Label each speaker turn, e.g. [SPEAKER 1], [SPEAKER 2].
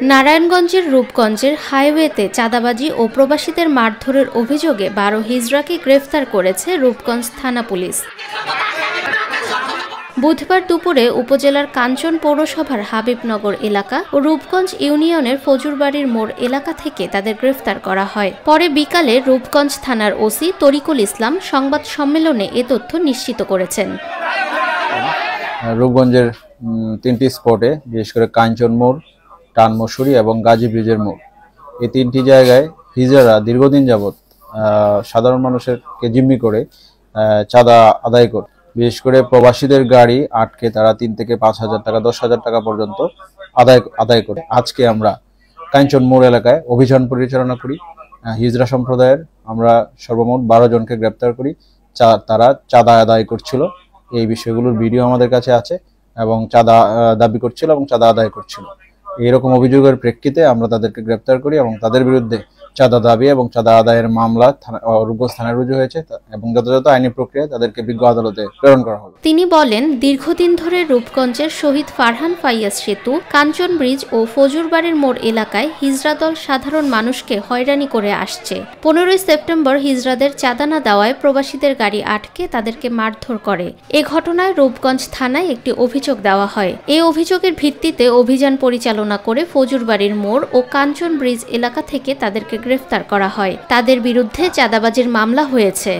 [SPEAKER 1] নারায়ণগঞ্জের রূপগঞ্জের হাইওয়েতে চাঁদাবাজি ও প্রবাসীদের মারধরের অভিযোগে 12 হিজড়াকে গ্রেফতার করেছে রূপগঞ্জ থানা পুলিশ। বুধবার দুপুরে উপজেলার কাঞ্চন পৌরসভার হাবিবনগর এলাকা ও রূপগঞ্জ ইউনিয়নের ফজুরবাড়ির মোড় এলাকা থেকে তাদের গ্রেফতার করা হয়। পরে বিকালে রূপগঞ্জ থানার ওসি তরিকুল ইসলাম সংবাদ সম্মেলনে এ তথ্য নিশ্চিত করেছেন।
[SPEAKER 2] রূপগঞ্জের 3টি স্পটে, বিশেষ করে কাঞ্চন মোড়, টান মশুরি এবং গাজী ব্রিজের মোড়, এই 3টি জায়গায় হিজড়ারা দীর্ঘদিন যাবৎ সাধারণ মানুষকে জিম্মি করে চাঁদা আদায় করে, বিশেষ করে প্রবাসীদের গাড়ি আটকে তারা 3 থেকে 5,000 টাকা 10,000 টাকা পর্যন্ত আদায় করে। আজকে আমরা কাঞ্চন মোড় এলাকায় অভিযান পরিচালনা করি। হিজড়া সম্প্রদায়ের আমরা সর্বমোট 12 জনকে গ্রেপ্তার করি। তারা চাঁদা আদায় করছিল, এই বিষয়গুলোর ভিডিও আমাদের কাছে আছে, এবং চাঁদা দাবি করছিল এবং চাঁদা আদায় করছিল। এইরকম অভিযোগের প্রেক্ষিতে আমরা তাদেরকে গ্রেপ্তার করি এবং তাদের বিরুদ্ধে চাঁদা দাবি এবং চাঁদা আদায়ের মামলা রূপগঞ্জ থানায় রুজু হয়েছে এবং যথাযথ আইনি প্রক্রিয়ায় তাদেরকে বিজ্ঞ আদালতে প্রেরণ করা হবে।
[SPEAKER 1] তিনি বলেন, দীর্ঘদিন ধরে রূপগঞ্জের শহীদ ফারহান ফাইয়াজ সেতু, কাঞ্চন ব্রিজ ও ফজুরবাড়ির মোড় এলাকায় হিজড়া দল সাধারণ মানুষকে হয়রানি করে আসছে। 15ই সেপ্টেম্বর হিজড়াদের চাঁদা না দেওয়ায় প্রবাসীদের গাড়ি আটকে তাদেরকে মারধর করে। এ ঘটনায় রূপগঞ্জ থানায় একটি অভিযোগ দেওয়া হয়। এই অভিযোগের ভিত্তিতে অভিযান পরিচালনা করে ফজুরবাড়ির মোড় ও কাঞ্চন ব্রিজ এলাকা থেকে তাদেরকে গ্রেফতার করা হয়। তাদের বিরুদ্ধে চাঁদাবাজির মামলা হয়েছে।